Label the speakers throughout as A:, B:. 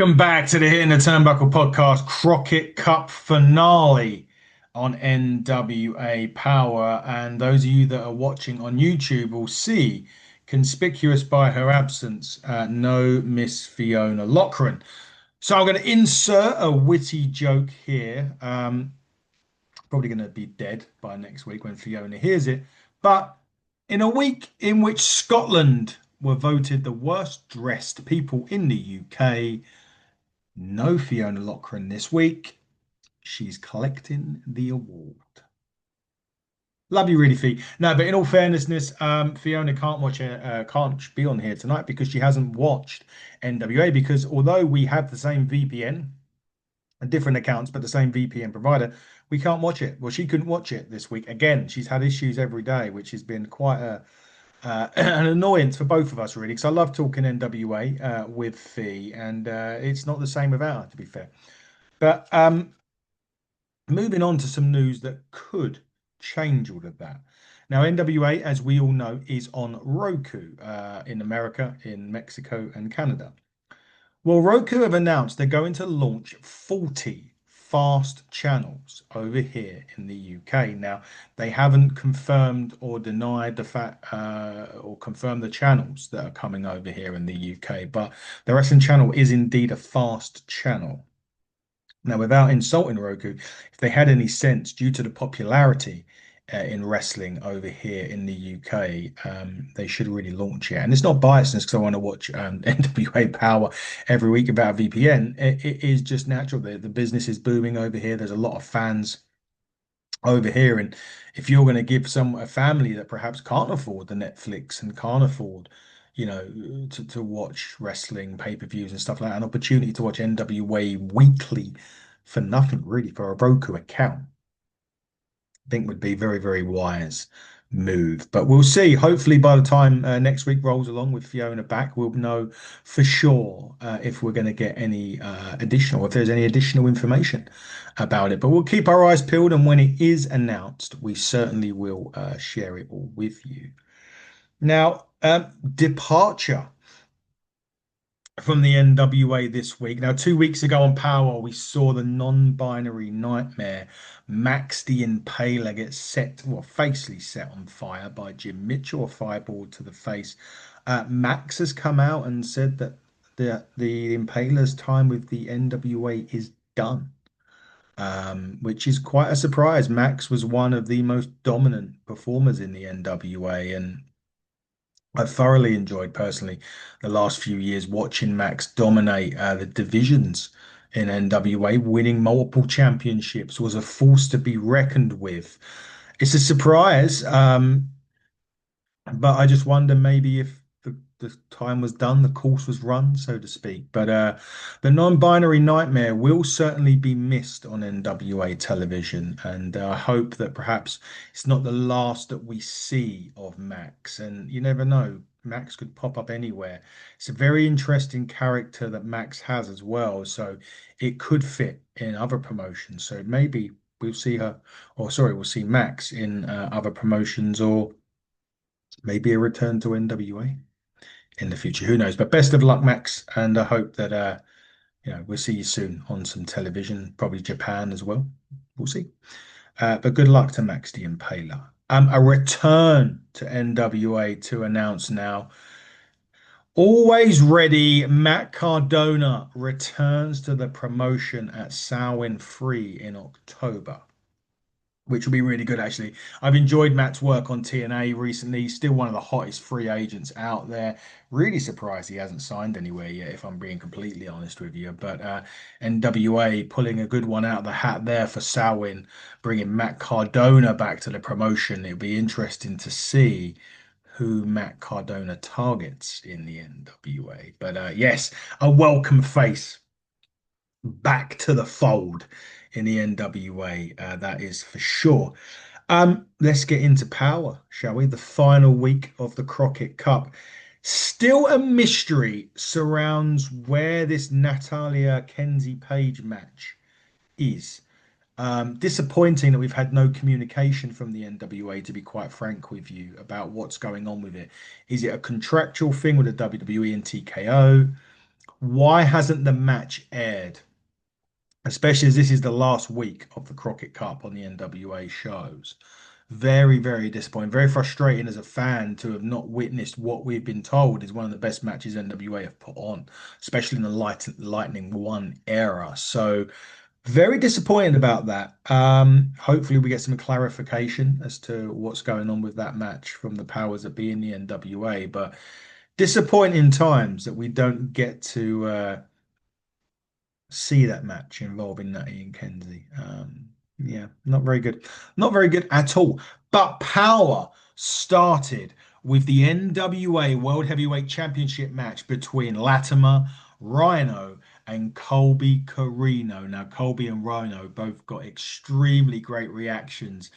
A: Welcome back to the Hitting the Turnbuckle podcast, Crocket Cup finale on NWA Powerr. And those of you that are watching on YouTube will see, conspicuous by her absence, no Miss Fiona Lochran. So I'm going to insert a witty joke here. Probably going to be dead by next week when Fiona hears it. But in a week in which Scotland were voted the worst dressed people in the UK, no Fiona Lochran this week. She's collecting the award. Love you, really, Fee. No, but in all fairnessness, Fiona can't watch it, can't be on here tonight because she hasn't watched NWA. Because although we have the same VPN and different accounts, but the same VPN provider, we can't watch it. Well, she couldn't watch it this week. Again, she's had issues every day, which has been quite an annoyance for both of us, really. Because I love talking NWA with Fee, and it's not the same without her, to be fair. But moving on to some news that could change all of that. Now, NWA, as we all know, is on Roku in America, in Mexico, and Canada. Well, Roku have announced they're going to launch 40 fast channels over here in the UK. Now, they haven't confirmed or denied the fact or confirmed the channels that are coming over here in the UK, but the wrestling channel is indeed a fast channel. Now, without insulting Roku, if they had any sense, due to the popularity in wrestling over here in the UK, they should really launch it. And it's not biased because I want to watch NWA Powerr every week about VPN. It is just natural. The business is booming over here. There's a lot of fans over here. And if you're going to give a family that perhaps can't afford the Netflix and can't afford, to watch wrestling pay-per-views and stuff like that, an opportunity to watch NWA weekly for nothing really for a Roku account, I think would be very, very wise move. But we'll see. Hopefully, by the time next week rolls along with Fiona back, we'll know for sure if we're going to get any additional, if there's any additional information about it. But we'll keep our eyes peeled, and when it is announced, we certainly will share it all with you. Now, departure from the NWA this week. Now, 2 weeks ago on Powerr, we saw the non-binary nightmare Max the Impaler get set, well, facely set on fire by Jim Mitchell, a fireball to the face. Max has come out and said that the Impaler's time with the NWA is done, which is quite a surprise. Max was one of the most dominant performers in the NWA, and I thoroughly enjoyed personally the last few years watching Max dominate the divisions in NWA, winning multiple championships, was a force to be reckoned with. It's a surprise, but I just wonder maybe if the time was done, the course was run, so to speak. But the non-binary nightmare will certainly be missed on NWA television, and I hope that perhaps it's not the last that we see of Max. And you never know, Max could pop up anywhere. It's a very interesting character that Max has as well, so it could fit in other promotions. So maybe we'll see her, or sorry, we'll see Max in other promotions, or maybe a return to NWA in the future. Who knows? But best of luck, Max, and I hope that we'll see you soon on some television, probably Japan as well. We'll see. But good luck to Max the Impaler. A return to NWA to announce now. Always ready, Matt Cardona returns to the promotion at Samhain 3 in October, which will be really good, actually. I've enjoyed Matt's work on TNA recently. Still one of the hottest free agents out there. Really surprised he hasn't signed anywhere yet, if I'm being completely honest with you. But NWA pulling a good one out of the hat there for Samhain, bringing Matt Cardona back to the promotion. It'll be interesting to see who Matt Cardona targets in the NWA. But yes, a welcome face back to the fold in the NWA. That is for sure. Let's get into Powerr, shall we? The final week of the Crockett Cup. Still a mystery surrounds where this Natalia Kenzie Page match is. Disappointing that we've had no communication from the NWA, to be quite frank with you, about what's going on with it. Is it a contractual thing with the WWE and TKO? Why hasn't the match aired? Especially as this is the last week of the Crockett Cup on the NWA shows. Very, very disappointing. Very frustrating as a fan to have not witnessed what we've been told is one of the best matches NWA have put on, especially in the Lightning One era. So very disappointed about that. Hopefully we get some clarification as to what's going on with that match from the powers that be in the NWA. But disappointing times that we don't get to see that match involving Natty and Kenzie. Yeah, not very good. Not very good at all. But Powerr started with the NWA World Heavyweight Championship match between Latimer, Rhyno, and Colby Corino. Now, Colby and Rhyno both got extremely great reactions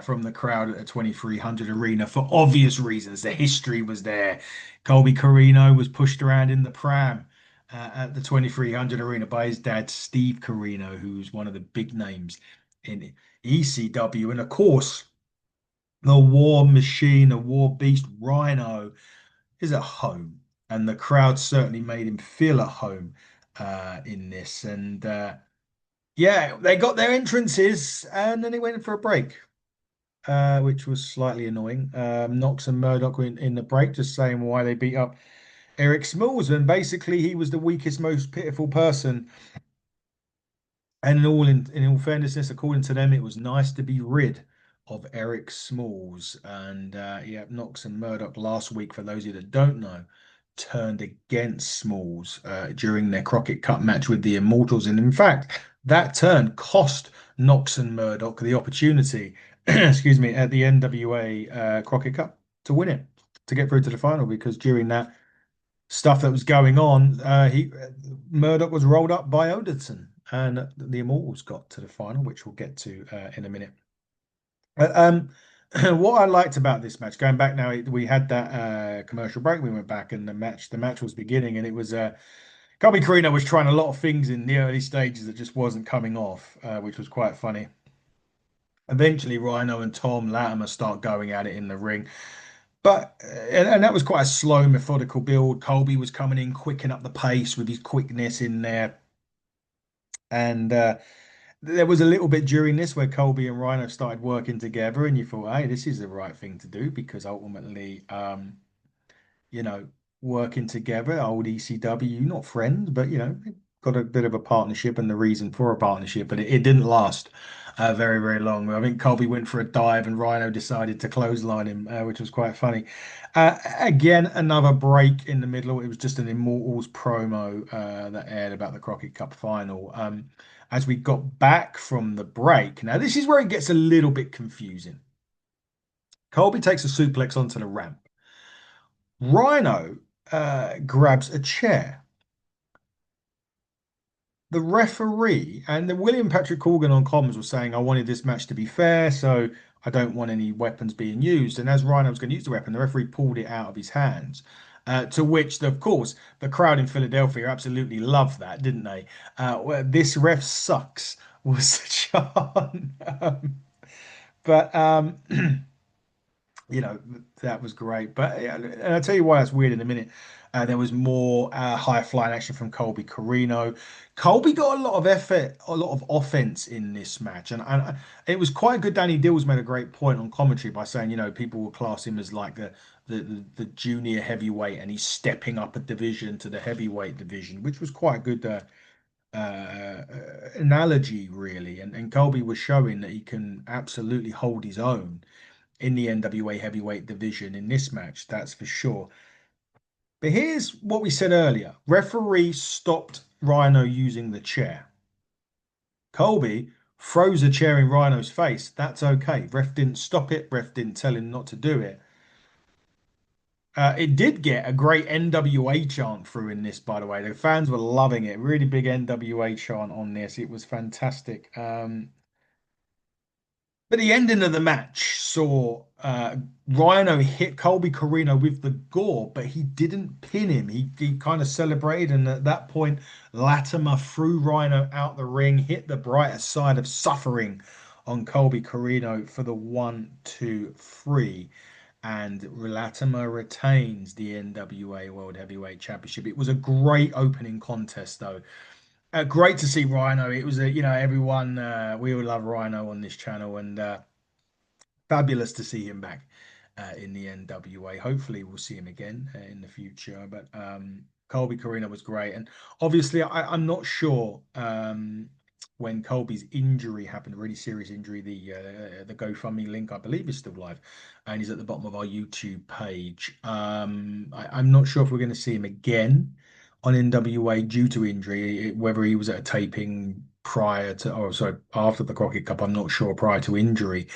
A: from the crowd at the 2300 arena for obvious reasons. The history was there. Colby Corino was pushed around in the pram at the 2300 arena by his dad, Steve Corino, who's one of the big names in ECW. And of course, the war machine, the war beast, Rhyno, is at home. And the crowd certainly made him feel at home in this. And yeah, they got their entrances and then they went in for a break. Which was slightly annoying. Knox and Murdoch were in the break, just saying why they beat up Eric Smalls, and basically he was the weakest, most pitiful person. And in all fairness, according to them, it was nice to be rid of Eric Smalls. And yeah, Knox and Murdoch last week, for those of you that don't know, turned against Smalls during their Crockett Cup match with the Immortals. And in fact, that turn cost Knox and Murdoch the opportunity, excuse me, at the NWA Crockett Cup to win it, to get through to the final, because during that stuff that was going on, he Murdoch was rolled up by Oderson, and the Immortals got to the final, which we'll get to in a minute. What I liked about this match, going back now, we had that commercial break. We went back, and the match was beginning, and it was Colby Corino was trying a lot of things in the early stages that just wasn't coming off, which was quite funny. Eventually, Rhyno and Tom Latimer start going at it in the ring. But and that was quite a slow, methodical build. Colby was coming in, quicking up the pace with his quickness in there. And there was a little bit during this where Colby and Rhino started working together, and you thought, hey, this is the right thing to do because ultimately, you know, working together, old ECW, not friends, but got a bit of a partnership and the reason for a partnership, but it didn't last very, very long. I think Colby went for a dive and Rhino decided to clothesline him, which was quite funny. Again, another break in the middle. It was just an Immortals promo that aired about the Crockett Cup final. As we got back from the break, now this is where it gets a little bit confusing. Colby takes a suplex onto the ramp. Rhino grabs a chair. The referee and the William Patrick Corgan on comms was saying, I wanted this match to be fair, so I don't want any weapons being used. And as Rhino was going to use the weapon, the referee pulled it out of his hands. To which, of course, the crowd in Philadelphia absolutely loved that, didn't they? This ref sucks was the chant. But that was great. But yeah, and I'll tell you why that's weird in a minute. There was more high flying action from Colby Corino. Colby got a lot of effort, a lot of offense in this match, and it was quite good. Danny Dills made a great point on commentary by saying, people will class him as like the junior heavyweight, and he's stepping up a division to the heavyweight division, which was quite a good analogy, really. And Colby was showing that he can absolutely hold his own in the NWA heavyweight division in this match, that's for sure. But here's what we said earlier. Referee stopped Rhino using the chair. Colby throws a chair in Rhino's face. That's okay. Ref didn't stop it. Ref didn't tell him not to do it. It did get a great NWA chant through in this, by the way. The fans were loving it. Really big NWA chant on this. It was fantastic. But the ending of the match saw Rhino hit Colby Corino with the gore, but he didn't pin him. He kind of celebrated, and at that point, Latimer threw Rhino out the ring, hit the brighter side of suffering on Colby Corino for the 1, 2, 3. and Latimer retains the NWA World Heavyweight Championship. It was a great opening contest, though. Great to see Rhino. It was everyone we all love Rhino on this channel, and fabulous to see him back in the NWA. Hopefully, we'll see him again in the future. But Colby Corino was great, and obviously, I'm not sure when Colby's injury happened, a really serious injury. The GoFundMe link, I believe, is still live, and he's at the bottom of our YouTube page. I'm not sure if we're going to see him again on NWA due to injury, whether he was at a taping prior to, or sorry, after the Crockett Cup. I'm not sure prior to injury.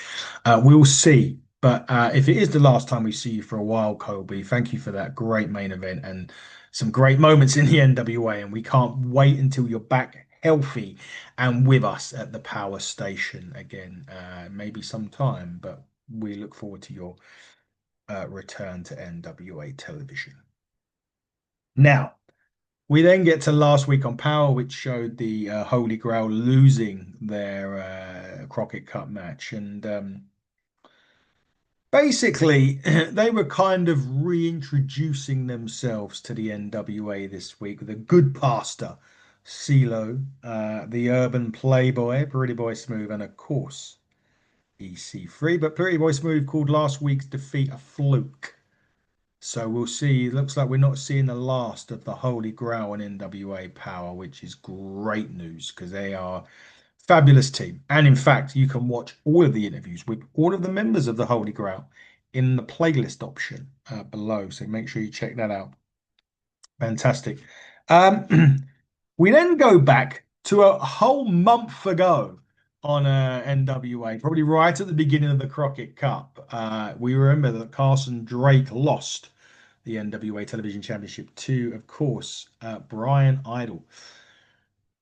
A: We'll see. But if it is the last time we see you for a while, Colby, thank you for that great main event and some great moments in the NWA. And we can't wait until you're back healthy and with us at the Power Station again, maybe sometime. But we look forward to your return to NWA television. Now, we then get to last week on Power, which showed the Holy Grail losing their Crockett Cup match. And basically, they were kind of reintroducing themselves to the NWA this week with a good pastor, CeeLo, the Urban Playboy, Pretty Boy Smooth, and of course, EC3. But Pretty Boy Smooth called last week's defeat a fluke. So we'll see. It looks like we're not seeing the last of the Holy Grail and NWA Power, which is great news because they are fabulous team. And in fact, you can watch all of the interviews with all of the members of the Holy Grail in the playlist option below. So make sure you check that out. Fantastic. Um, we then go back to a whole month ago on NWA, probably right at the beginning of the Crockett Cup. We remember that Carson Drake lost the NWA Television Championship to, of course, Brian Idol.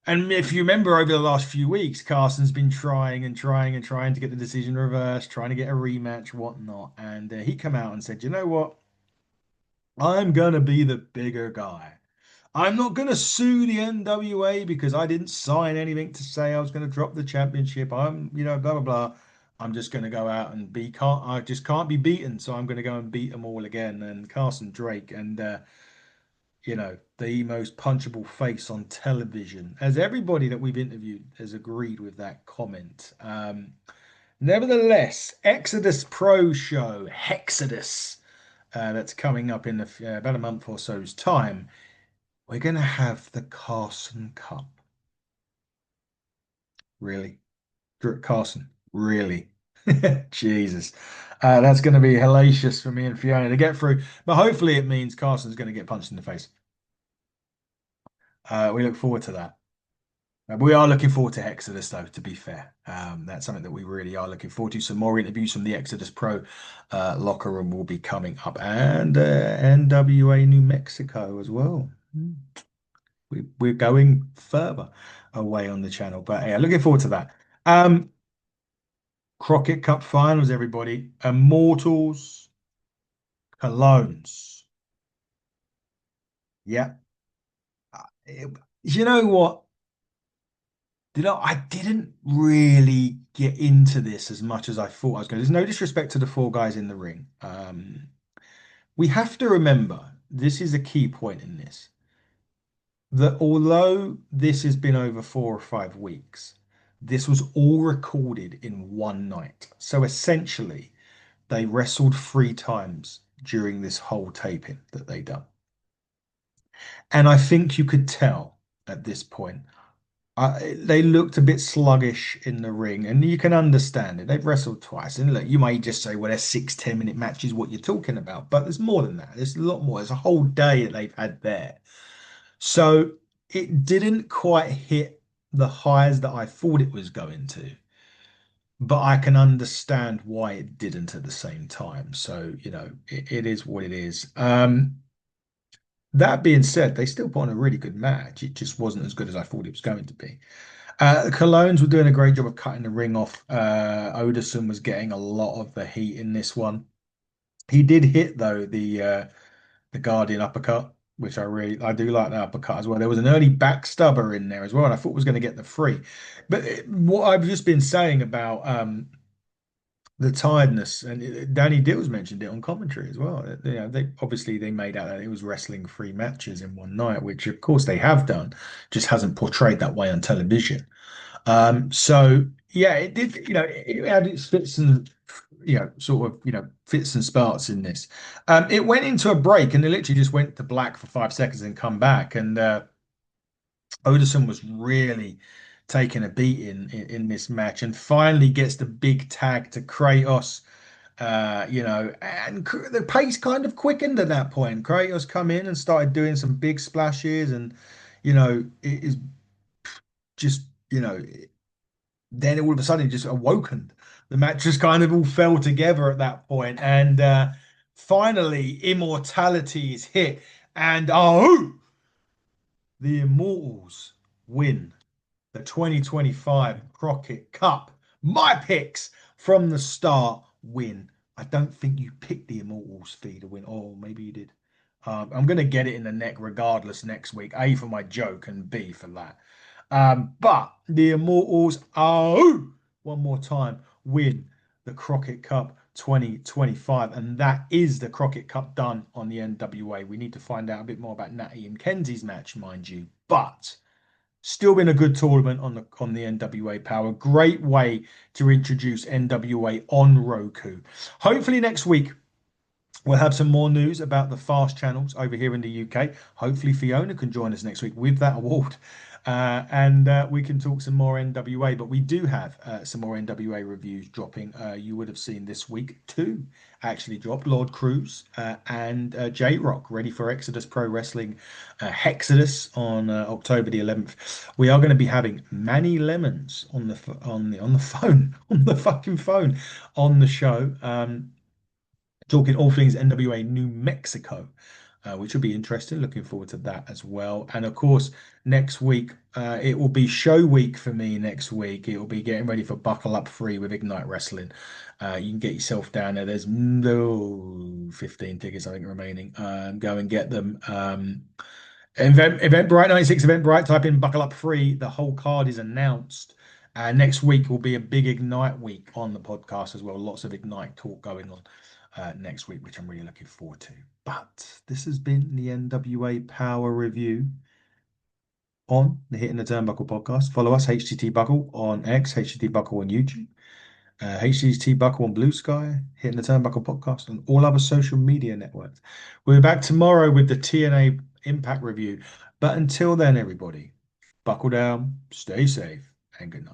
A: And if you remember over the last few weeks, Carson's been trying and trying and trying to get the decision reversed, trying to get a rematch, whatnot. And he come out and said, you know what? I'm going to be the bigger guy. I'm not going to sue the NWA because I didn't sign anything to say I was going to drop the championship. Blah, blah, blah. I'm just going to go out and I just can't be beaten. So I'm going to go and beat them all again. And Carson Drake and, the most punchable face on television, as everybody that we've interviewed has agreed with that comment. Nevertheless, Exodus Pro Show, Hexodus, that's coming up in about a month or so's time. We're going to have the Carson Cup. Really? Carson, really? Jesus. That's going to be hellacious for me and Fiona to get through. But hopefully it means Carson's going to get punched in the face. We look forward to that. We are looking forward to Exodus, though, to be fair. That's something that we really are looking forward to. Some more interviews from the Exodus Pro locker room will be coming up, and NWA New Mexico as well. We're going further away on the channel, but yeah, looking forward to that. Crockett Cup finals, everybody. Immortals, Colognes. Yeah. You know what? I didn't really get into this as much as I thought I was going to. There's no disrespect to the four guys in the ring. We have to remember, this is a key point in this, that although this has been over 4 or 5 weeks, this was all recorded in one night. So essentially, they wrestled 3 times during this whole taping that they done. And I think you could tell at this point they looked a bit sluggish in the ring, and you can understand it. They've wrestled twice, and look, you may just say, "Well, they're 6, 10 minute matches." What you're talking about, but there's more than that. There's a lot more. There's a whole day that they've had there, so it didn't quite hit the highs that I thought it was going to. But I can understand why it didn't at the same time. So it is what it is. That being said, they still put on a really good match. It just wasn't as good as I thought it was going to be. The Colognes were doing a great job of cutting the ring off. Odison was getting a lot of the heat in this one. He did hit though the Guardian uppercut, which I do like that uppercut as well. There was an early backstabber in there as well, and I thought was going to get the free. But what I've just been saying about the tiredness, and Danny Dills mentioned it on commentary as well. They obviously they made out that it was wrestling three matches in one night, which of course they have done, just hasn't portrayed that way on television. So yeah, it did. It had its fits and sort of fits and starts in this. It went into a break, and it literally just went to black for 5 seconds and come back, and Odison was really taking a beating in this match, and finally gets the big tag to Kratos. And the pace kind of quickened at that point. Kratos come in and started doing some big splashes, and it is just then all of a sudden it just awoken. The match just kind of all fell together at that point, and finally immortality is hit, and the Immortals win the 2025 Crockett Cup. My picks from the start win. I don't think you picked the Immortals fee to win. Oh, maybe you did. I'm going to get it in the neck regardless next week. A for my joke and B for that. But the Immortals, one more time, win the Crockett Cup 2025. And that is the Crockett Cup done on the NWA. We need to find out a bit more about Natty and Kenzie's match, mind you. But still been a good tournament on the NWA Powerr. Great way to introduce NWA on Roku. Hopefully next week we'll have some more news about the fast channels over here in the UK. Hopefully Fiona can join us next week with that award. And we can talk some more NWA, but we do have some more NWA reviews dropping. You would have seen this week two actually dropped. Lord Cruz and J-Rock ready for Exodus Pro Wrestling Hexodus on October the 11th. We are going to be having Manny Lemons on the phone on the fucking phone on the show. Talking all things NWA New Mexico, which will be interesting. Looking forward to that as well. And of course, next week, it will be show week for me next week. It will be getting ready for Buckle Up Free with Ignite Wrestling. You can get yourself down there. There's no 15 tickets, I think, remaining. Go and get them. Eventbrite 96 Eventbrite, type in Buckle Up Free. The whole card is announced. Next week will be a big Ignite week on the podcast as well. Lots of Ignite talk going on next week, which I'm really looking forward to. But this has been the NWA Powerr Review on the Hitting the Turnbuckle podcast. Follow us, HTT Buckle on X, HTT Buckle on YouTube, HTT Buckle on Blue Sky, Hitting the Turnbuckle podcast, and all other social media networks. We're back tomorrow with the TNA Impact Review. But until then, everybody, buckle down, stay safe, and good night.